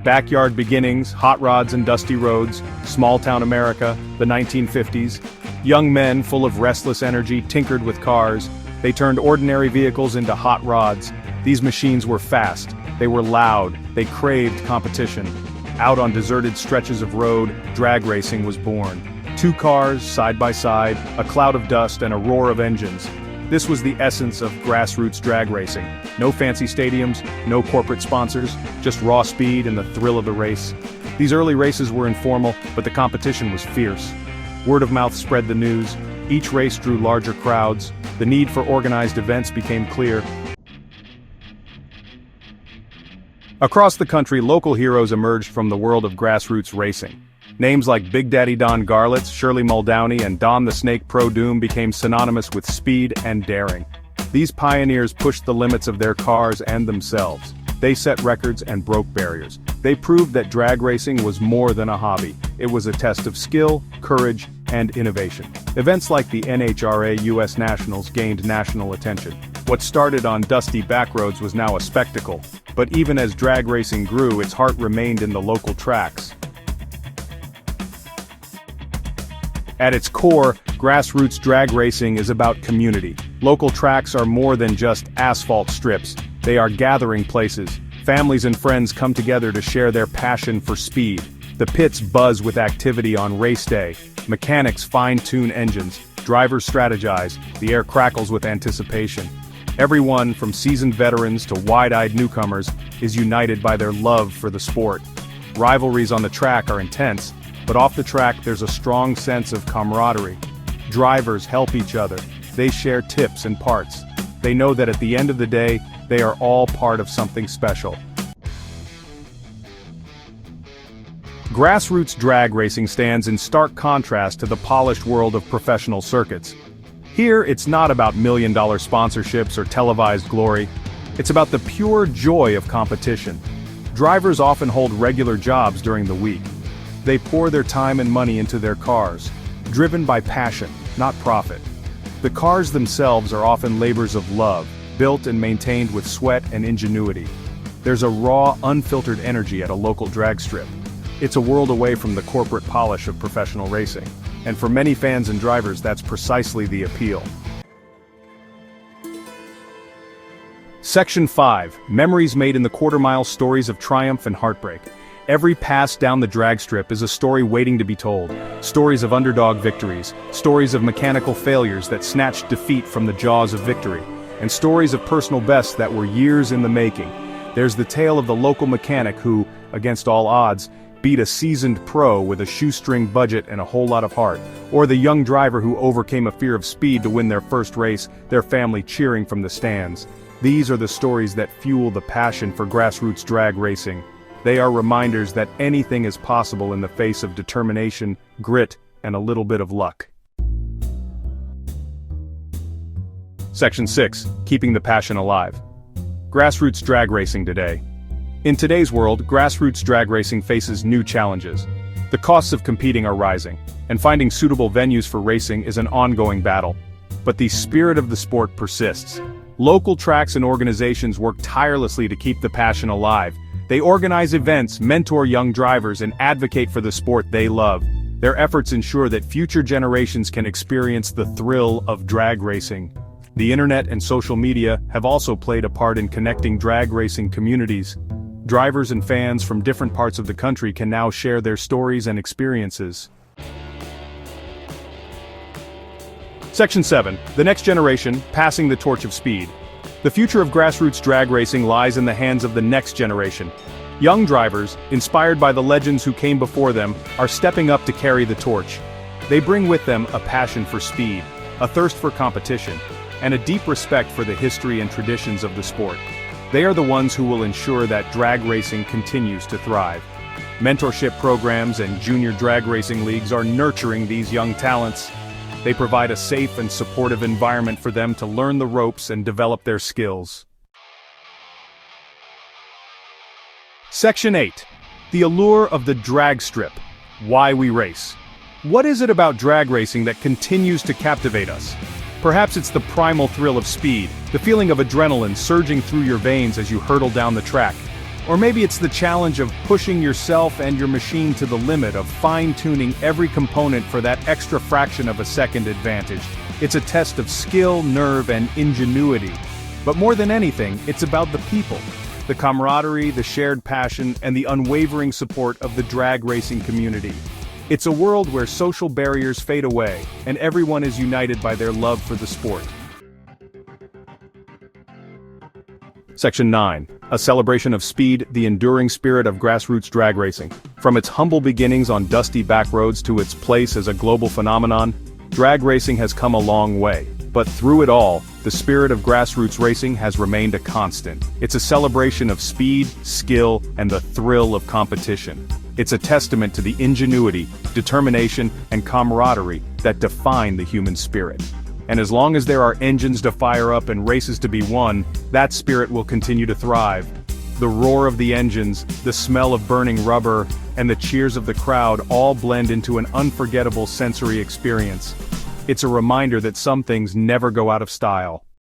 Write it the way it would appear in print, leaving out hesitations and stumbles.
Backyard beginnings, hot rods and dusty roads, small-town America, the 1950s. Young men full of restless energy tinkered with cars. They turned ordinary vehicles into hot rods. These machines were fast, they were loud, they craved competition. Out on deserted stretches of road, drag racing was born. Two cars, side by side, a cloud of dust and a roar of engines. This was the essence of grassroots drag racing. No fancy stadiums, no corporate sponsors, just raw speed and the thrill of the race. These early races were informal, but the competition was fierce. Word of mouth spread the news. Each race drew larger crowds. The need for organized events became clear. Across the country, local heroes emerged from the world of grassroots racing. Names like Big Daddy Don Garlitz, Shirley Muldowney, and Don the Snake Pro Doom became synonymous with speed and daring. These pioneers pushed the limits of their cars and themselves. They set records and broke barriers. They proved that drag racing was more than a hobby. It was a test of skill, courage, and innovation. Events like the NHRA US Nationals gained national attention. What started on dusty backroads was now a spectacle. But even as drag racing grew, its heart remained in the local tracks. At its core, grassroots drag racing is about community. Local tracks are more than just asphalt strips. They are gathering places. Families and friends come together to share their passion for speed. The pits buzz with activity on race day. Mechanics fine-tune engines. Drivers strategize. The air crackles with anticipation. Everyone, from seasoned veterans to wide-eyed newcomers, is united by their love for the sport. Rivalries on the track are intense, but off the track there's a strong sense of camaraderie. Drivers help each other. They share tips and parts. They know that at the end of the day, they are all part of something special. Grassroots drag racing stands in stark contrast to the polished world of professional circuits. Here, it's not about million-dollar sponsorships or televised glory. It's about the pure joy of competition. Drivers often hold regular jobs during the week. They pour their time and money into their cars, driven by passion, not profit. The cars themselves are often labors of love, built and maintained with sweat and ingenuity. There's a raw, unfiltered energy at a local drag strip. It's a world away from the corporate polish of professional racing. And for many fans and drivers, that's precisely the appeal. Section 5. Memories made in the quarter-mile, stories of triumph and heartbreak. Every pass down the drag strip is a story waiting to be told. Stories of underdog victories, stories of mechanical failures that snatched defeat from the jaws of victory, and stories of personal bests that were years in the making. There's the tale of the local mechanic who, against all odds, beat a seasoned pro with a shoestring budget and a whole lot of heart, or the young driver who overcame a fear of speed to win their first race, their family cheering from the stands. These are the stories that fuel the passion for grassroots drag racing. They are reminders that anything is possible in the face of determination, grit, and a little bit of luck. Section 6. Keeping the passion alive. Grassroots drag racing today. In today's world, grassroots drag racing faces new challenges. The costs of competing are rising, and finding suitable venues for racing is an ongoing battle. But the spirit of the sport persists. Local tracks and organizations work tirelessly to keep the passion alive. They organize events, mentor young drivers, and advocate for the sport they love. Their efforts ensure that future generations can experience the thrill of drag racing. The internet and social media have also played a part in connecting drag racing communities. Drivers and fans from different parts of the country can now share their stories and experiences. Section 7. The next generation, passing the torch of speed. The future of grassroots drag racing lies in the hands of the next generation. Young drivers, inspired by the legends who came before them, are stepping up to carry the torch. They bring with them a passion for speed, a thirst for competition, and a deep respect for the history and traditions of the sport. They are the ones who will ensure that drag racing continues to thrive. Mentorship programs and junior drag racing leagues are nurturing these young talents. They provide a safe and supportive environment for them to learn the ropes and develop their skills. Section 8. The allure of the drag strip. Why we race. What is it about drag racing that continues to captivate us? Perhaps it's the primal thrill of speed, the feeling of adrenaline surging through your veins as you hurtle down the track. Or maybe it's the challenge of pushing yourself and your machine to the limit of fine-tuning every component for that extra fraction of a second advantage. It's a test of skill, nerve, and ingenuity. But more than anything, it's about the people. The camaraderie, the shared passion, and the unwavering support of the drag racing community. It's a world where social barriers fade away, and everyone is united by their love for the sport. Section 9. A celebration of speed, the enduring spirit of grassroots drag racing. From its humble beginnings on dusty back roads to its place as a global phenomenon, drag racing has come a long way. But through it all, the spirit of grassroots racing has remained a constant. It's a celebration of speed, skill, and the thrill of competition. It's a testament to the ingenuity, determination, and camaraderie that define the human spirit. And as long as there are engines to fire up and races to be won, that spirit will continue to thrive. The roar of the engines, the smell of burning rubber, and the cheers of the crowd all blend into an unforgettable sensory experience. It's a reminder that some things never go out of style.